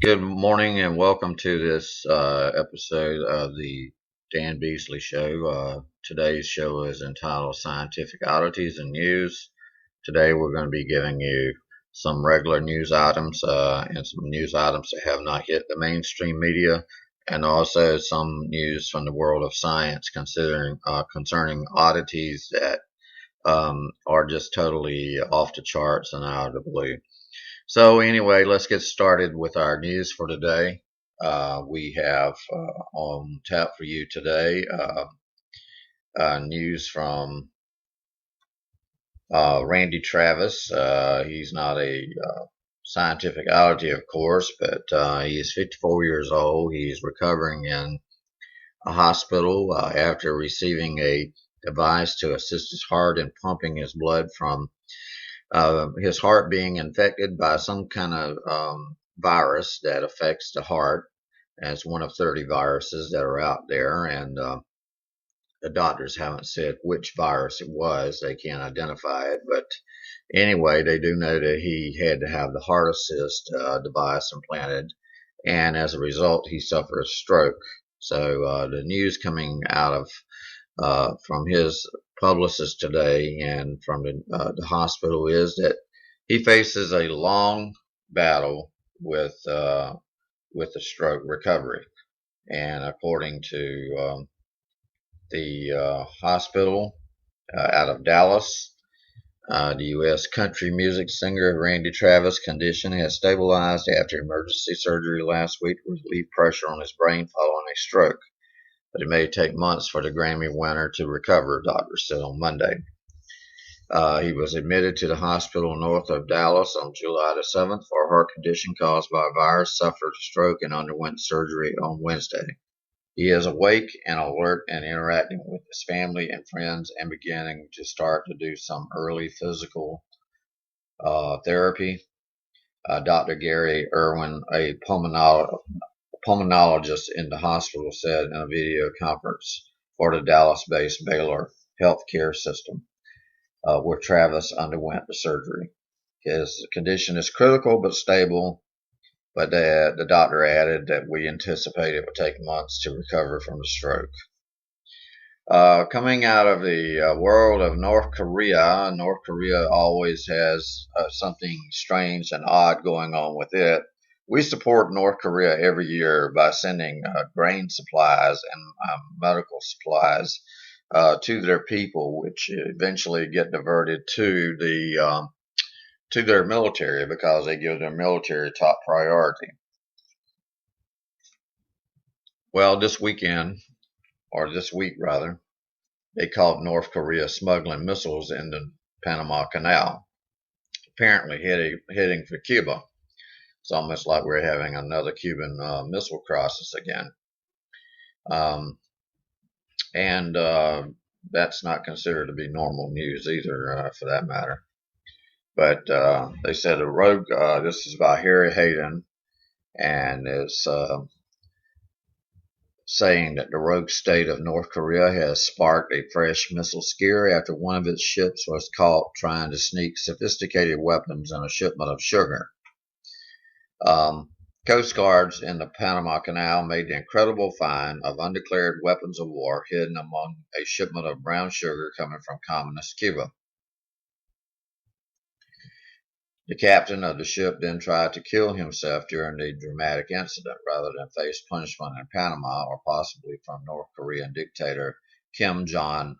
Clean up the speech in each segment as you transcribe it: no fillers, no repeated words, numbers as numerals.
Good morning and welcome to this episode of the Dan Beasley Show. Today's show is entitled Scientific Oddities and News. Today we're going to be giving you some regular news items and some news items that have not hit the mainstream media, and also some news from the world of science concerning oddities that are just totally off the charts and out of the blue. So anyway, let's get started with our news for today. We have on tap for you today news from Randy Travis. He's not a scientific oddity, of course, but he is 54 years old. He's recovering in a hospital after receiving a device to assist his heart in pumping his blood from his heart being infected by some kind of virus that affects the heart. And it's one of 30 viruses that are out there, and the doctors haven't said which virus it was. They can't identify it, but anyway, they do know that he had to have the heart assist device implanted, and as a result, he suffered a stroke. So the news coming out of from his publicist today and from the hospital is that he faces a long battle with the stroke recovery. And according to the hospital out of Dallas, the U.S. country music singer Randy Travis' condition has stabilized after emergency surgery last week to relieve pressure on his brain following a stroke. But it may take months for the Grammy winner to recover, doctors said on Monday. He was admitted to the hospital north of Dallas on July the 7th for a heart condition caused by a virus, suffered a stroke, and underwent surgery on Wednesday. He is awake and alert and interacting with his family and friends and beginning to start to do some early physical therapy. Dr. Gary Irwin, a pulmonologist in the hospital, said in a video conference for the Dallas-based Baylor healthcare system, where Travis underwent the surgery. His condition is critical but stable, but the doctor added that we anticipate it will take months to recover from the stroke. Coming out of the world of North Korea always has something strange and odd going on with it. We support North Korea every year by sending grain supplies and medical supplies to their people, which eventually get diverted to their military because they give their military top priority. Well, this week rather, they caught North Korea smuggling missiles in the Panama Canal, apparently heading for Cuba. It's almost like we're having another Cuban missile crisis again. And that's not considered to be normal news either, for that matter. But they said a rogue, this is by Harry Hayden, and it's saying that the rogue state of North Korea has sparked a fresh missile scare after one of its ships was caught trying to sneak sophisticated weapons in a shipment of sugar. Coast Guards in the Panama Canal made the incredible find of undeclared weapons of war hidden among a shipment of brown sugar coming from communist Cuba. The captain of the ship then tried to kill himself during the dramatic incident rather than face punishment in Panama or possibly from North Korean dictator Kim Jong-un.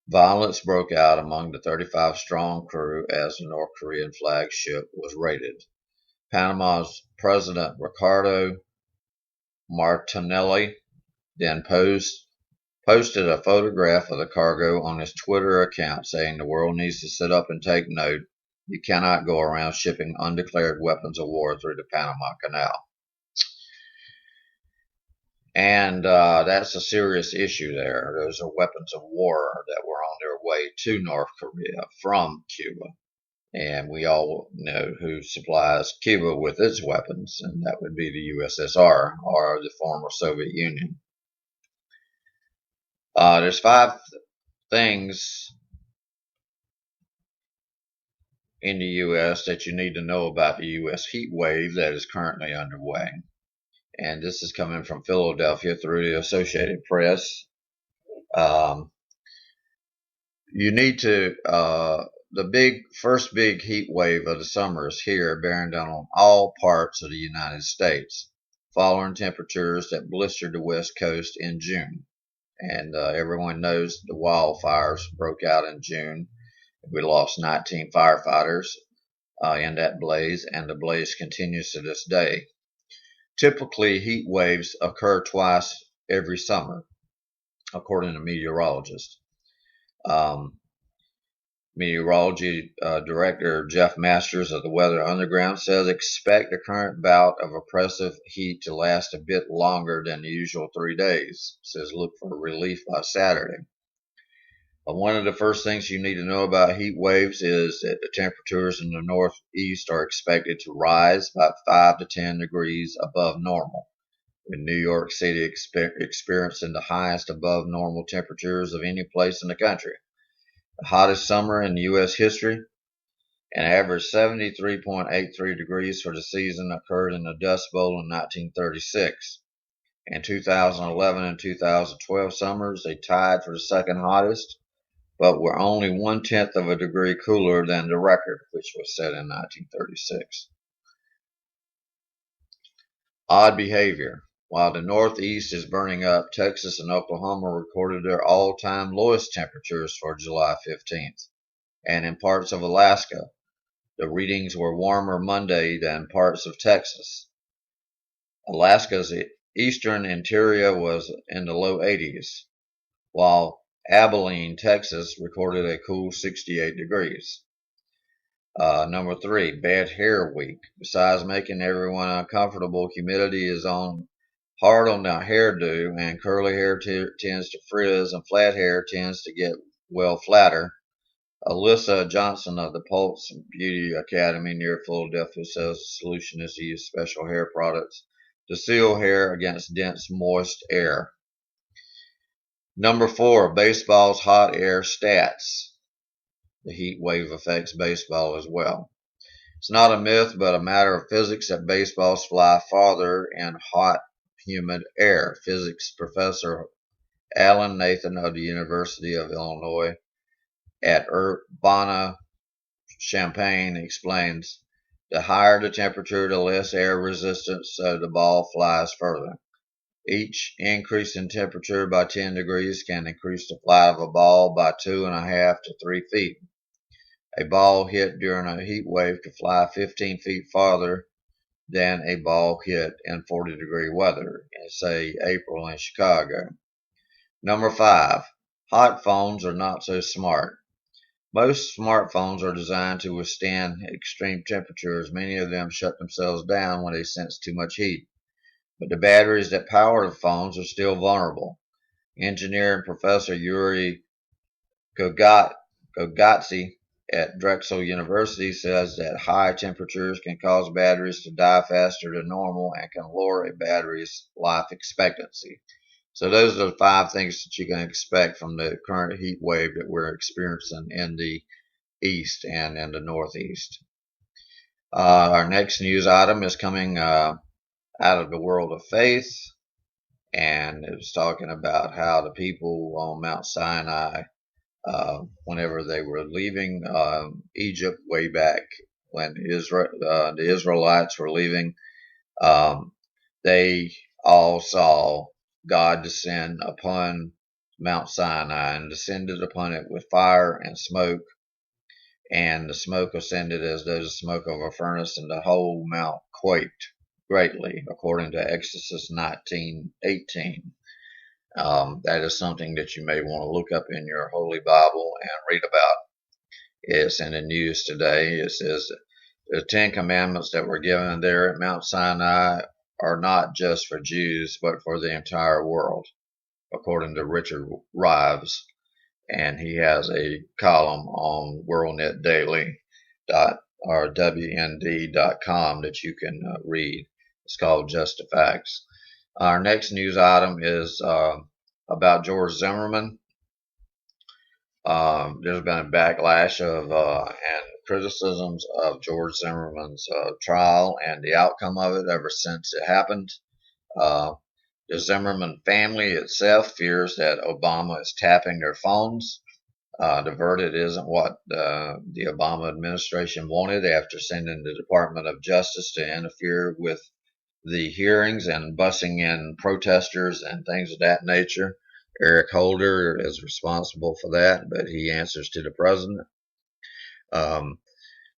Violence broke out among the 35-strong crew as the North Korean flagship was raided. Panama's President Ricardo Martinelli then posted a photograph of the cargo on his Twitter account, saying the world needs to sit up and take note. You cannot go around shipping undeclared weapons of war through the Panama Canal. And that's a serious issue there. Those are weapons of war that were on their way to North Korea from Cuba. And we all know who supplies Cuba with its weapons, and that would be the USSR, or the former Soviet Union. There's 5 things in the U.S. that you need to know about the U.S. heat wave that is currently underway. And this is coming from Philadelphia through the Associated Press. Um, you need to, the first big heat wave of the summer is here, bearing down on all parts of the United States, following temperatures that blistered the West Coast in June. And everyone knows the wildfires broke out in June. We lost 19 firefighters in that blaze, and the blaze continues to this day. Typically, heat waves occur twice every summer, according to meteorologists. Um, Meteorology Director Jeff Masters of the Weather Underground says expect the current bout of oppressive heat to last a bit longer than the usual 3 days. Says look for relief by Saturday. One of the first things you need to know about heat waves is that the temperatures in the northeast are expected to rise by 5 to 10 degrees above normal, with New York City experiencing the highest above normal temperatures of any place in the country. The hottest summer in U.S. history, an average 73.83 degrees for the season, occurred in the Dust Bowl in 1936. In 2011 and 2012 summers, they tied for the second hottest, but were only 1/10 of a degree cooler than the record, which was set in 1936. Odd behavior. While the Northeast is burning up, Texas and Oklahoma recorded their all-time lowest temperatures for July 15th. And in parts of Alaska, the readings were warmer Monday than parts of Texas. Alaska's eastern interior was in the low 80s, while Abilene, Texas recorded a cool 68 degrees. Number 3, bad hair week. Besides making everyone uncomfortable, humidity is hard on the hairdo, and curly hair tends to frizz, and flat hair tends to get, well, flatter. Alyssa Johnson of the Pulse Beauty Academy near Philadelphia says the solution is to use special hair products to seal hair against dense, moist air. Number 4, baseball's hot air stats. The heat wave affects baseball as well. It's not a myth, but a matter of physics that baseballs fly farther in hot, humid air. Physics professor Alan Nathan of the University of Illinois at Urbana-Champaign explains, the higher the temperature, the less air resistance, so the ball flies further. Each increase in temperature by 10 degrees can increase the flight of a ball by 2.5 to 3 feet. A ball hit during a heat wave could fly 15 feet farther than a ball hit in 40-degree weather, in, say, April in Chicago. Number 5, hot phones are not so smart. Most smartphones are designed to withstand extreme temperatures. Many of them shut themselves down when they sense too much heat. But the batteries that power the phones are still vulnerable. Engineer and Professor Yuri Gogotsi at Drexel University says that high temperatures can cause batteries to die faster than normal and can lower a battery's life expectancy. So those are the 5 things that you can expect from the current heat wave that we're experiencing in the east and in the northeast. Our next news item is coming out of the world of faith, and it's talking about how the people on Mount Sinai, whenever they were leaving Egypt way back when the Israelites were leaving, they all saw God descend upon Mount Sinai and descended upon it with fire and smoke, and the smoke ascended as though the smoke of a furnace, and the whole mount quaked greatly, according to Exodus 19:18. That is something that you may want to look up in your Holy Bible and read about. It's in the news today. It says the 10 Commandments that were given there at Mount Sinai are not just for Jews, but for the entire world, according to Richard Rives. And he has a column on WND.com that you can read. It's called Just the Facts. Our next news item is about George Zimmerman. There's been a backlash and criticisms of George Zimmerman's trial and the outcome of it ever since it happened. Uh, the Zimmerman family itself fears that Obama is tapping their phones. The verdict isn't what the Obama administration wanted after sending the Department of Justice to interfere with the hearings and bussing in protesters and things of that nature. Eric Holder is responsible for that, but he answers to the president. Um,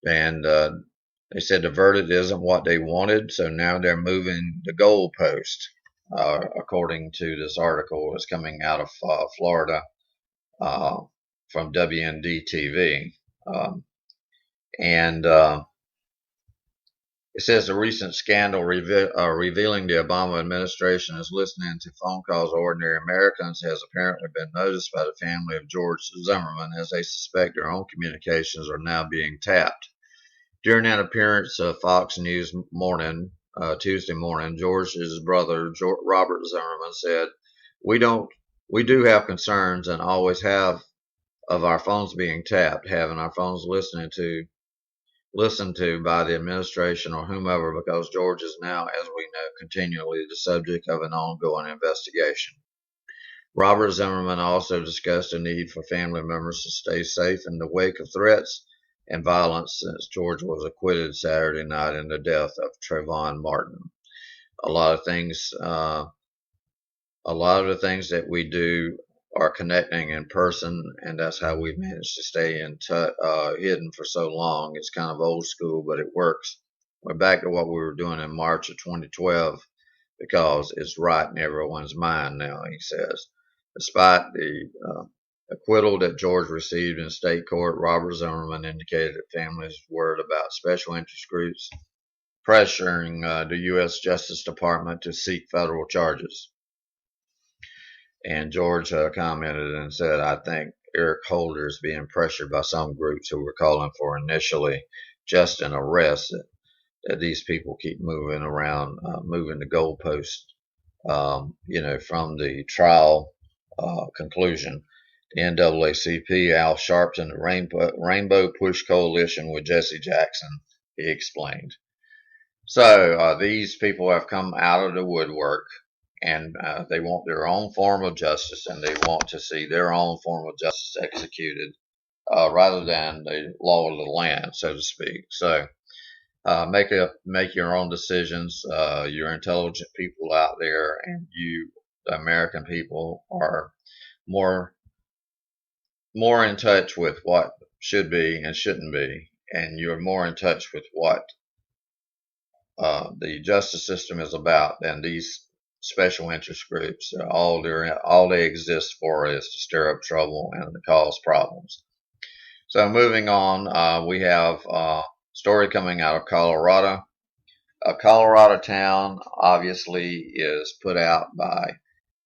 and they said the verdict isn't what they wanted, so now they're moving the goalpost, according to this article that's coming out of Florida from WND-TV. And It says the recent scandal revealing the Obama administration is listening to phone calls of ordinary Americans has apparently been noticed by the family of George Zimmerman, as they suspect their own communications are now being tapped. During an appearance of Fox News morning, Tuesday morning, George's brother, Robert Zimmerman, said, we do have concerns and always have of our phones being tapped, having our phones listened to by the administration or whomever, because George is now, as we know, continually the subject of an ongoing investigation. Robert Zimmerman also discussed the need for family members to stay safe in the wake of threats and violence since George was acquitted Saturday night in the death of Trayvon Martin. A lot of the things that we do are connecting in person, and that's how we've managed to stay hidden for so long. It's kind of old school, but it works. We're back to what we were doing in March of 2012 because it's right in everyone's mind now, he says. Despite the acquittal that George received in state court, Robert Zimmerman indicated that families were worried about special interest groups pressuring the U.S. Justice Department to seek federal charges. And George commented and said, I think Eric Holder is being pressured by some groups who were calling for initially just an arrest, that these people keep moving around, moving the goalpost, from the trial conclusion. The NAACP, Al Sharpton, the Rainbow Push Coalition with Jesse Jackson, he explained. So these people have come out of the woodwork, and they want their own form of justice, and they want to see their own form of justice executed rather than the law of the land, so to speak. So make your own decisions. You're intelligent people out there, and you, the American people, are more in touch with what should be and shouldn't be, and you're more in touch with what the justice system is about than these special interest groups. All they exist for is to stir up trouble and to cause problems. So moving on, we have a story coming out of Colorado. A Colorado town obviously is put out by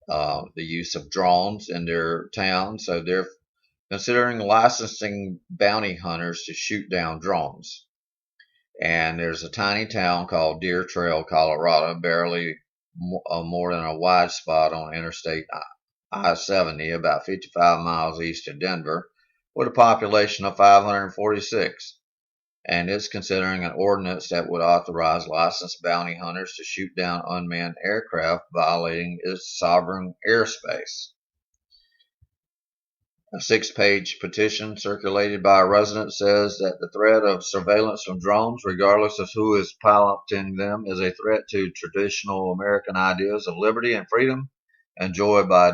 the use of drones in their town, so they're considering licensing bounty hunters to shoot down drones. And there's a tiny town called Deer Trail, Colorado, barely more than a wide spot on Interstate I-70, about 55 miles east of Denver, with a population of 546. And it's considering an ordinance that would authorize licensed bounty hunters to shoot down unmanned aircraft violating its sovereign airspace. A 6-page petition circulated by a resident says that the threat of surveillance from drones, regardless of who is piloting them, is a threat to traditional American ideas of liberty and freedom enjoyed by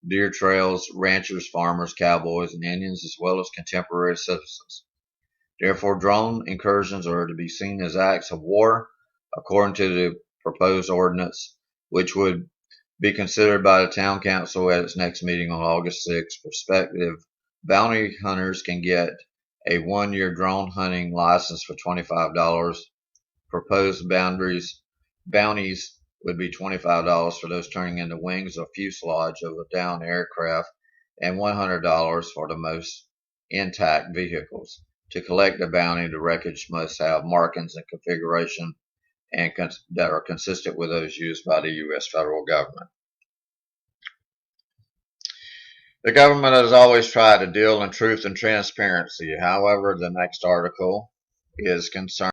Deer Trail's ranchers, farmers, cowboys, and Indians, as well as contemporary citizens. Therefore, drone incursions are to be seen as acts of war, according to the proposed ordinance, which would be considered by the town council at its next meeting on August 6th. Prospective bounty hunters can get a 1-year drone hunting license for $25. Proposed bounties would be $25 for those turning in the wings or fuselage of a downed aircraft and $100 for the most intact vehicles. To collect the bounty, the wreckage must have markings and configuration that are consistent with those used by the U.S. federal government. The government has always tried to deal in truth and transparency. However, the next article is concerned